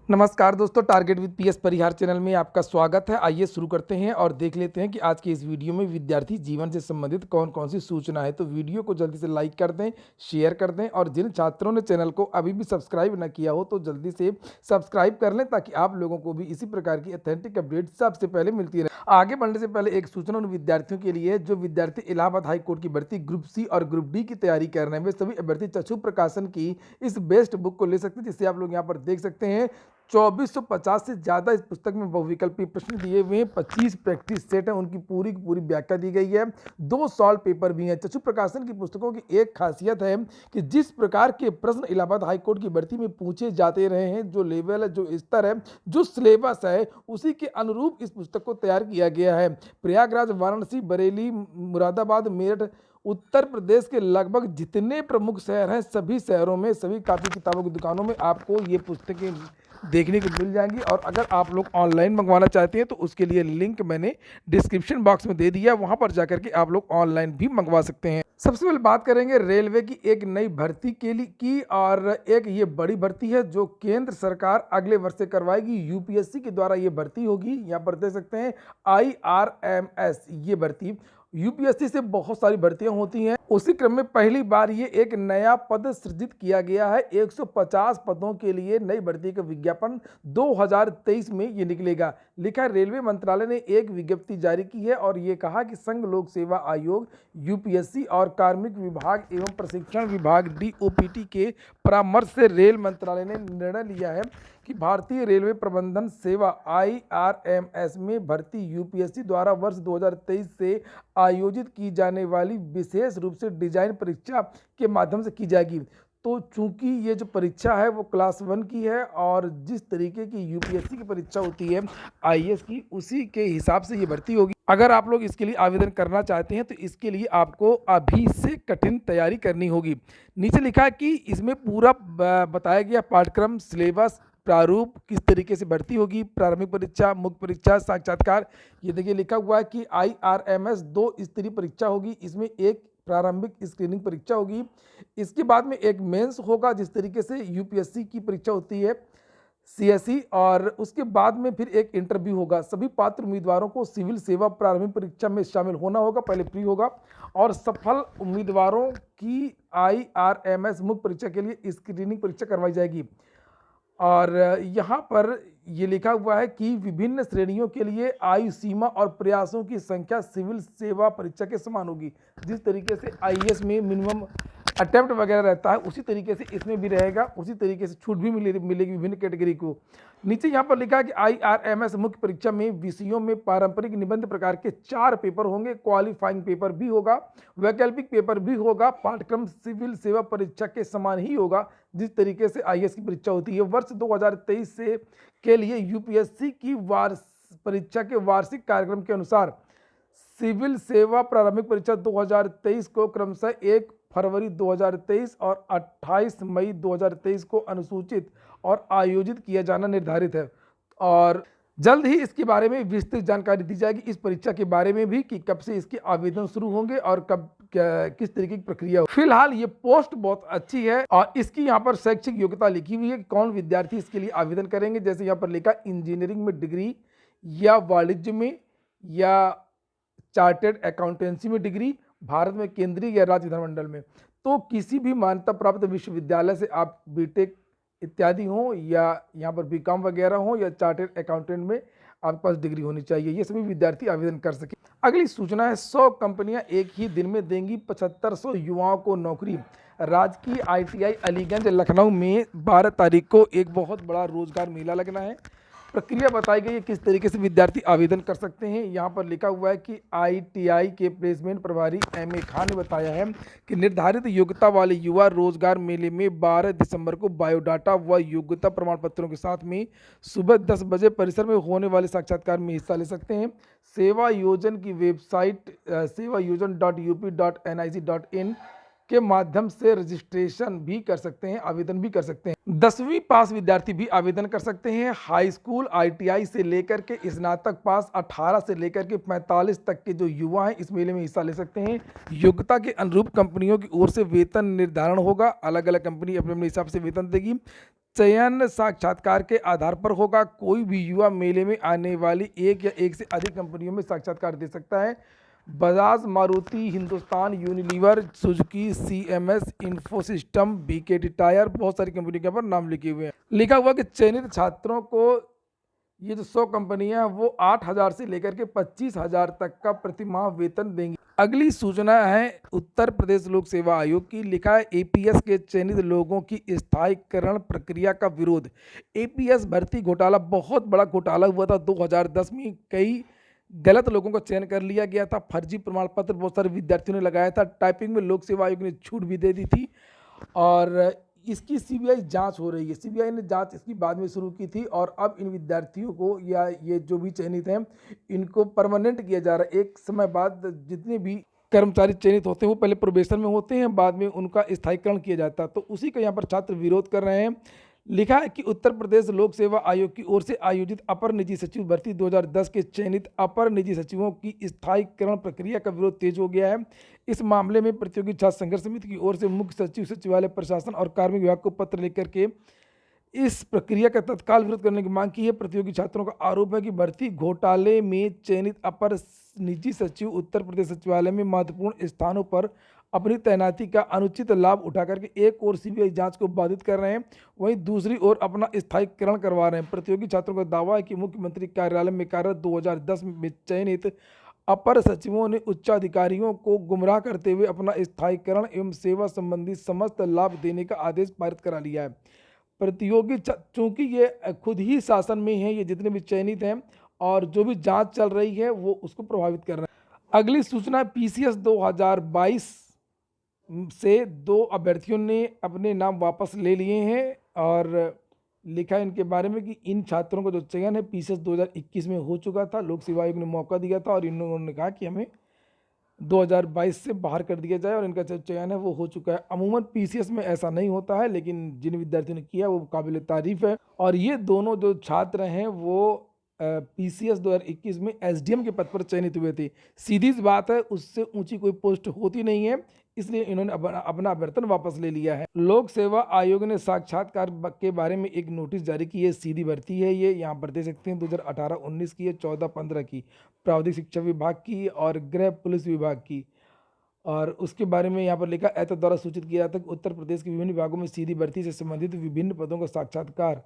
नमस्कार दोस्तों, target with PS Parihar channel में आपका स्वागत है। आइए शुरू करते हैं और देख लेते हैं कि आज के इस वीडियो में विद्यार्थी जीवन से संबंधित कौन कौन सी सूचना है। तो वीडियो को जल्दी से लाइक कर दें, शेयर कर दें और जिन छात्रों ने चैनल को अभी भी सब्सक्राइब न किया हो तो जल्दी से सब्सक्राइब कर लें ताकि आप लोगों को भी इसी प्रकार की ऑथेंटिक अपडेट सबसे पहले मिलती रहे। आगे बढ़ने से पहले एक सूचना उन विद्यार्थियों के लिए जो विद्यार्थी इलाहाबाद हाई कोर्ट की भर्ती ग्रुप सी और ग्रुप डी की तैयारी कर रहे हैं। वे सभी अभ्यर्थी चक्षु प्रकाशन की इस बेस्ट बुक को ले सकते हैं, जिसे आप लोग यहाँ पर देख सकते हैं। 2450 से ज़्यादा इस पुस्तक में बहुविकल्पी प्रश्न दिए हुए हैं। 25 प्रैक्टिस सेट हैं, उनकी पूरी की पूरी व्याख्या दी गई है। 2 सॉल्व पेपर भी हैं। चक्षु प्रकाशन की पुस्तकों की एक खासियत है कि जिस प्रकार के प्रश्न इलाहाबाद हाई कोर्ट की भर्ती में पूछे जाते रहे हैं, जो लेवल है, जो स्तर है, जो सिलेबस है, उसी के अनुरूप इस पुस्तक को तैयार किया गया है। प्रयागराज, वाराणसी, बरेली, मुरादाबाद, मेरठ, उत्तर प्रदेश के लगभग जितने प्रमुख शहर हैं, सभी शहरों में सभी कापी किताबों की दुकानों में आपको ये पुस्तकें देखने को मिल जाएंगी। और अगर आप लोग ऑनलाइन मंगवाना चाहते हैं तो उसके लिए लिंक मैंने डिस्क्रिप्शन बॉक्स में दे दिया, वहां पर जाकर के आप लोग ऑनलाइन भी मंगवा सकते हैं। सबसे पहले बात करेंगे रेलवे की एक नई भर्ती के लिए की, और एक ये बड़ी भर्ती है जो केंद्र सरकार अगले वर्ष से करवाएगी। यूपीएससी के द्वारा ये भर्ती होगी। यहाँ पर देख सकते हैं IRMS ये भर्ती। यूपीएससी से बहुत सारी भर्तियां होती हैं, उसी क्रम में पहली बार ये एक नया पद सृजित किया गया है। 150 पदों के लिए नई भर्ती का विज्ञापन 2023 में ये निकलेगा। लिखा है, रेलवे मंत्रालय ने एक विज्ञप्ति जारी की है और ये कहा कि संघ लोक सेवा आयोग, यूपीएससी और कार्मिक विभाग एवं प्रशिक्षण विभाग DOPT के परामर्श से रेल मंत्रालय ने निर्णय लिया है कि भारतीय रेलवे प्रबंधन सेवा IRMS में भर्ती यूपीएससी द्वारा वर्ष 2023 से आयोजित की जाने वाली विशेष रूप से डिजाइन परीक्षा के माध्यम से की जाएगी। तो चूंकि ये जो परीक्षा है वो क्लास 1 की है और जिस तरीके की यूपीएससी की परीक्षा होती है IAS की, उसी के हिसाब से ये भर्ती होगी। अगर आप लोग इसके लिए आवेदन करना चाहते हैं तो इसके लिए आपको अभी से कठिन तैयारी करनी होगी। नीचे लिखा है कि इसमें पूरा बताया गया पाठ्यक्रम, सिलेबस, प्रारूप, किस तरीके से भर्ती होगी, प्रारंभिक परीक्षा, मुख्य परीक्षा, साक्षात्कार। ये देखिए लिखा हुआ है कि IRMS 2 स्तरीय परीक्षा होगी। इसमें एक प्रारंभिक स्क्रीनिंग परीक्षा होगी, इसके बाद में एक मेंस होगा जिस तरीके से यूपीएससी की परीक्षा होती है CSE, और उसके बाद में फिर एक इंटरव्यू होगा। सभी पात्र उम्मीदवारों को सिविल सेवा प्रारंभिक परीक्षा में शामिल होना होगा, पहले प्री होगा, और सफल उम्मीदवारों की IRMS मुख्य परीक्षा के लिए स्क्रीनिंग परीक्षा करवाई जाएगी। और यहाँ पर ये लिखा हुआ है कि विभिन्न श्रेणियों के लिए आयु सीमा और प्रयासों की संख्या सिविल सेवा परीक्षा के समान होगी। जिस तरीके से IAS में मिनिमम अटेम्प्ट वगैरह रहता है, उसी तरीके से इसमें भी रहेगा, उसी तरीके से छूट भी मिलेगी विभिन्न कैटेगरी को। नीचे यहाँ पर लिखा है कि IRMS मुख्य परीक्षा में विषयों में पारंपरिक निबंध प्रकार के 4 पेपर होंगे, क्वालिफाइंग पेपर भी होगा, वैकल्पिक पेपर भी होगा। पाठ्यक्रम सिविल सेवा परीक्षा के समान ही होगा जिस तरीके से IAS की परीक्षा होती है। वर्ष 2023 से के लिए यूपीएससी की परीक्षा के वार्षिक कार्यक्रम के अनुसार सिविल सेवा प्रारंभिक परीक्षा 2023 को क्रमशः 1 फरवरी 2023 और 28 मई 2023 को अनुसूचित और आयोजित किया जाना निर्धारित है। और जल्द ही इसके बारे में विस्तृत जानकारी दी जाएगी, इस परीक्षा के बारे में भी कि कब से इसके आवेदन शुरू होंगे और कब किस तरीके की प्रक्रिया हो। फिलहाल ये पोस्ट बहुत अच्छी है और इसकी यहाँ पर शैक्षिक योग्यता लिखी हुई है कि कौन विद्यार्थी इसके लिए आवेदन करेंगे। जैसे यहाँ पर लिखा, इंजीनियरिंग में डिग्री या वाणिज्य में या चार्टेड अकाउंटेंसी में डिग्री, भारत में केंद्रीय या राज्य विधानमंडल में। तो किसी भी मान्यता प्राप्त विश्वविद्यालय से आप बीटेक इत्यादि हो या यहाँ पर बीकॉम वगैरह हो या चार्टेड अकाउंटेंट में आपके पास डिग्री होनी चाहिए, ये सभी विद्यार्थी आवेदन कर सके। अगली सूचना है, 100 कंपनियां एक ही दिन में देंगी 7500 युवाओं को नौकरी। राजकीय ITI अलीगंज लखनऊ में 12 तारीख को एक बहुत बड़ा रोजगार मेला लगना है। प्रक्रिया बताई गई है किस तरीके से विद्यार्थी आवेदन कर सकते हैं। यहाँ पर लिखा हुआ है कि ITI के प्लेसमेंट प्रभारी MA खान ने बताया है कि निर्धारित योग्यता वाले युवा रोजगार मेले में 12 दिसंबर को बायोडाटा व योग्यता प्रमाण पत्रों के साथ में सुबह 10 बजे परिसर में होने वाले साक्षात्कार में हिस्सा ले सकते हैं। सेवा योजन की वेबसाइट sevayojan.up.nic.in के माध्यम से रजिस्ट्रेशन भी कर सकते हैं, आवेदन भी कर सकते हैं। 10वीं पास विद्यार्थी भी आवेदन कर सकते हैं। हाई स्कूल ITI से लेकर के स्नातक पास 18 से लेकर के 45 तक के जो युवा हैं इस मेले में हिस्सा ले सकते हैं। योग्यता के अनुरूप कंपनियों की ओर से वेतन निर्धारण होगा, अलग अलग कंपनी अपने अपने हिसाब से वेतन देगी। चयन साक्षात्कार के आधार पर होगा। कोई भी युवा मेले में आने वाली एक या एक से अधिक कंपनियों में साक्षात्कार दे सकता है। Bajaj, Maruti, Hindustan Unilever, Suzuki, CMS, Infosystem, BKT tyre, बहुत सारी कंपनी के ऊपर नाम लिखे हुए हैं। लिखा हुआ कि चयनित छात्रों को ये जो 100 कंपनियां हैं वो 8,000 से लेकर के 25,000 तक का प्रतिमाह वेतन देंगी। अगली सूचना है उत्तर प्रदेश लोक सेवा आयोग की। लिखा है एपीएस के चयनित लोगों की स्थायीकरण प्रक्रिया का विरोध। एपीएस भर्ती घोटाला बहुत बड़ा घोटाला हुआ था 2010 में। कई गलत लोगों का चयन कर लिया गया था। फर्जी प्रमाण पत्र बहुत सारे विद्यार्थियों ने लगाया था। टाइपिंग में लोक सेवा आयोग ने छूट भी दे दी थी और इसकी सीबीआई जांच हो रही है। सीबीआई ने जांच इसकी बाद में शुरू की थी और अब इन विद्यार्थियों को या ये जो भी चयनित हैं इनको परमानेंट किया जा रहा है। एक समय बाद जितने भी कर्मचारी चयनित होते हैं वो पहले प्रोबेशन में होते हैं, बाद में उनका स्थायीकरण किया जाता है। तो उसी का यहाँ पर छात्र विरोध कर रहे हैं। लिखा है कि उत्तर प्रदेश लोक सेवा आयोग की ओर से आयोजित अपर निजी सचिव भर्ती 2010 के चयनित अपर निजी सचिवों की स्थायीकरण प्रक्रिया का विरोध तेज हो गया है। इस मामले में प्रतियोगी छात्र संघर्ष समिति की ओर से मुख्य सचिव, सचिवालय प्रशासन और कार्मिक विभाग को पत्र लेकर के इस प्रक्रिया का तत्काल विरोध करने की मांग की है। प्रतियोगी छात्रों का आरोप है कि भर्ती घोटाले में चयनित अपर निजी सचिव उत्तर प्रदेश सचिवालय में महत्वपूर्ण स्थानों पर अपनी तैनाती का अनुचित लाभ उठा करके एक ओर सीबीआई जांच को बाधित कर रहे हैं, वहीं दूसरी ओर अपना स्थायीकरण करवा रहे हैं। प्रतियोगी छात्रों का दावा है कि मुख्यमंत्री कार्यालय में कार्यरत 2010 में चयनित अपर सचिवों ने उच्चाधिकारियों को गुमराह करते हुए अपना स्थायीकरण एवं सेवा संबंधी समस्त लाभ देने का आदेश पारित करा लिया है। प्रतियोगी चूंकि ये खुद ही शासन में है, ये जितने भी चयनित हैं और जो भी जांच चल रही है वो उसको प्रभावित कर रहा है। अगली सूचना पीसीएस 2022 से 2 अभ्यर्थियों ने अपने नाम वापस ले लिए हैं और लिखा है इनके बारे में कि इन छात्रों का जो चयन है पीसीएस 2021 में हो चुका था। लोक सेवा आयोग ने मौका दिया था और इन्होंने कहा कि हमें 2022 से बाहर कर दिया जाए और इनका जो चयन है वो हो चुका है। अमूमन पीसीएस में ऐसा नहीं होता है, लेकिन जिन विद्यार्थियों ने किया वो काबिल तारीफ है। और ये दोनों जो छात्र हैं वो पीसीएस 2021 में एसडीएम के पद पर चयनित हुए थे। सीधी सी बात है, उससे ऊंची कोई पोस्ट होती नहीं है, इसलिए इन्होंने अपना अभ्यर्थन वापस ले लिया है। लोक सेवा आयोग ने साक्षात्कार के बारे में एक नोटिस जारी की है। सीधी भर्ती है ये, यहाँ पर दे सकते हैं 2018-19 की है, 14-15 की, प्राविधिक शिक्षा विभाग की और गृह पुलिस विभाग की। और उसके बारे में यहाँ पर लिखा एतद द्वारा सूचित किया जाता है कि उत्तर प्रदेश के विभिन्न विभागों में सीधी भर्ती से संबंधित विभिन्न पदों का साक्षात्कार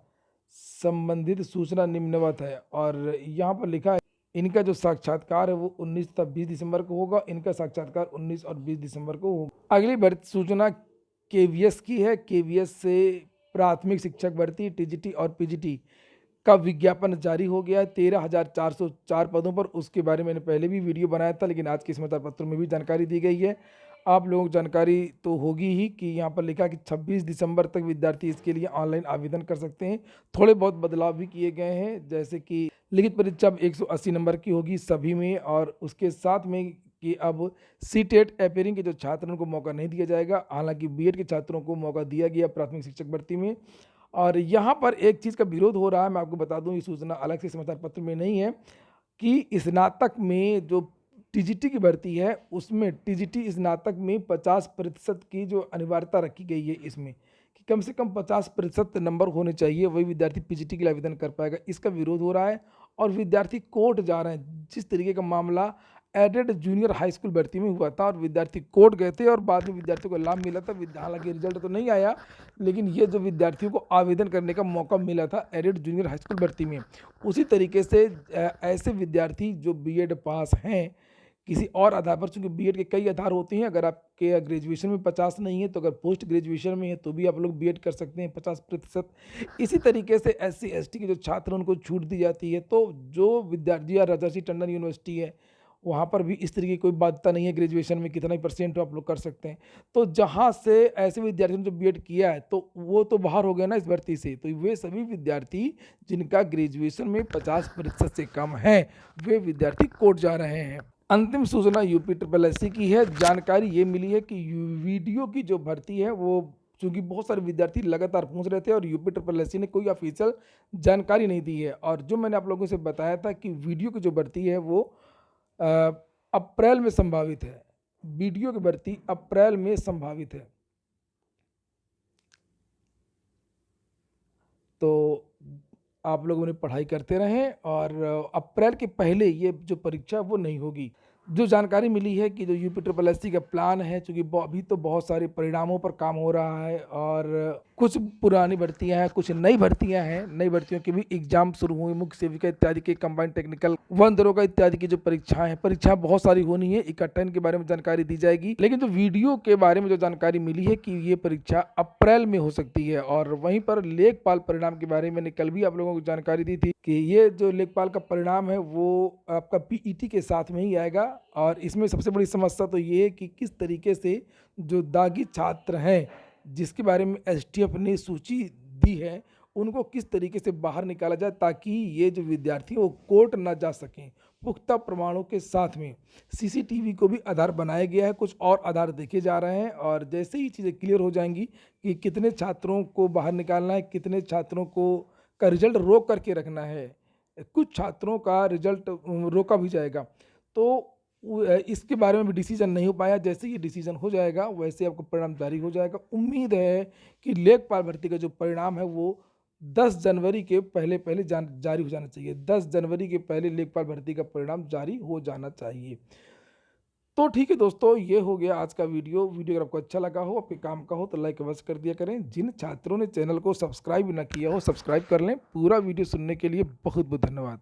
संबंधित सूचना निम्नवत है। और यहाँ पर लिखा है इनका जो साक्षात्कार है वो 19 तथा 20 दिसंबर को होगा। इनका साक्षात्कार 19 और 20 दिसंबर को होगा। अगली भर्ती सूचना केवीएस की है। केवीएस से प्राथमिक शिक्षक भर्ती टीजीटी और पीजीटी का विज्ञापन जारी हो गया है 13,404 पदों पर। उसके बारे में मैंने पहले भी वीडियो बनाया था, लेकिन आज के समाचार पत्रों में भी जानकारी दी गई है। आप लोगों को जानकारी तो होगी ही कि यहाँ पर लिखा कि 26 दिसंबर तक विद्यार्थी इसके लिए ऑनलाइन आवेदन कर सकते हैं। थोड़े बहुत बदलाव भी किए गए हैं, जैसे कि लिखित परीक्षा अब 180 नंबर की होगी सभी में, और उसके साथ में कि अब सीटेट अपेयरिंग के जो छात्र हैं उनको मौका नहीं दिया जाएगा। हालांकि बीएड के छात्रों को मौका दिया गया प्राथमिक शिक्षक भर्ती में। और यहाँ पर एक चीज़ का विरोध हो रहा है, मैं आपको बता दूँ, ये सूचना अलग से समाचार पत्र में नहीं है, कि स्नातक में जो टीजीटी की भर्ती है उसमें टीजीटी स्नातक में 50% की जो अनिवार्यता रखी गई है इसमें, कि कम से कम 50% नंबर होने चाहिए, वही विद्यार्थी पीजीटी के लिए आवेदन कर पाएगा। इसका विरोध हो रहा है और विद्यार्थी कोर्ट जा रहे हैं। जिस तरीके का मामला एडेड जूनियर हाई स्कूल भर्ती में हुआ था और विद्यार्थी कोर्ट गए थे और बाद में विद्यार्थियों को लाभ मिला था। हालांकि रिजल्ट तो नहीं आया, लेकिन ये जो विद्यार्थियों को आवेदन करने का मौका मिला था एडेड जूनियर हाई स्कूल भर्ती में, उसी तरीके से ऐसे विद्यार्थी जो बीएड पास हैं किसी और आधार पर, चूंकि बीएड के कई आधार होते हैं, अगर आपके ग्रेजुएशन में 50 नहीं है तो अगर पोस्ट ग्रेजुएशन में है तो भी आप लोग बीएड कर सकते हैं 50%। इसी तरीके से एससी एसटी के जो छात्र उनको छूट दी जाती है। तो जो विद्यार्थी या राजर्षि टंडन यूनिवर्सिटी है वहाँ पर भी इस तरीके की कोई बाध्यता नहीं है, ग्रेजुएशन में कितना ही परसेंट हो आप लोग कर सकते हैं। तो जहाँ से ऐसे विद्यार्थियों ने जो बीएड किया है तो वो तो बाहर हो गए ना इस भर्ती से। तो वे सभी विद्यार्थी जिनका ग्रेजुएशन में 50% से कम है वे विद्यार्थी कोर्ट जा रहे हैं। अंतिम सूचना यूपी ट्रिपल एससी की है। जानकारी ये मिली है कि वीडियो की जो भर्ती है वो, चूँकि बहुत सारे विद्यार्थी लगातार पूछ रहे थे और यूपी ट्रिपल एससी ने कोई ऑफिशियल जानकारी नहीं दी है। और जो मैंने आप लोगों से बताया था कि वीडियो की जो भर्ती है वो अप्रैल में संभावित है। वीडियो की भर्ती अप्रैल में संभावित है। तो आप लोग अपनी पढ़ाई करते रहें और अप्रैल के पहले ये जो परीक्षा वो नहीं होगी। जो जानकारी मिली है कि जो यूपी ट्रिपल एससी का प्लान है, चूँकि अभी तो बहुत सारे परिणामों पर काम हो रहा है और कुछ पुरानी भर्तियां हैं, कुछ नई भर्तियां हैं। नई भर्तियों के भी एग्जाम शुरू हुए, मुख्य सेविका इत्यादि के, कंबाइंड टेक्निकल, वन दरोगा इत्यादि की जो परीक्षाएं हैं, परीक्षा बहुत सारी होनी है। इकट्ठा इनके बारे में जानकारी दी जाएगी, लेकिन जो वीडियो के बारे में जो जानकारी मिली है कि ये परीक्षा अप्रैल में हो सकती है। और वहीं पर लेखपाल परिणाम के बारे में मैंने कल भी आप लोगों को जानकारी दी थी कि ये जो लेखपाल का परिणाम है वो आपका पीईटी के साथ में ही आएगा। और इसमें सबसे बड़ी समस्या तो ये है कि किस तरीके से जो दागी छात्र हैं, जिसके बारे में एसटीएफ ने सूची दी है, उनको किस तरीके से बाहर निकाला जाए ताकि ये जो विद्यार्थी वो कोर्ट ना जा सकें। पुख्ता प्रमाणों के साथ में सीसीटीवी को भी आधार बनाया गया है, कुछ और आधार देखे जा रहे हैं और जैसे ही चीज़ें क्लियर हो जाएंगी कि कितने छात्रों को बाहर निकालना है, कितने छात्रों को का रिजल्ट रोक करके रखना है, कुछ छात्रों का रिजल्ट रोका भी जाएगा, तो इसके बारे में भी डिसीजन नहीं हो पाया। जैसे ये डिसीजन हो जाएगा वैसे आपको परिणाम जारी हो जाएगा। उम्मीद है कि लेखपाल भर्ती का जो परिणाम है वो 10 जनवरी के पहले पहले जारी हो जाना चाहिए। 10 जनवरी के पहले लेखपाल भर्ती का परिणाम जारी हो जाना चाहिए। तो ठीक है दोस्तों, ये हो गया आज का वीडियो। अगर आपको अच्छा लगा हो, आपके काम का हो तो लाइक अवश्य कर दिया करें। जिन छात्रों ने चैनल को सब्सक्राइब ना किया हो, सब्सक्राइब कर लें। पूरा वीडियो सुनने के लिए बहुत बहुत धन्यवाद।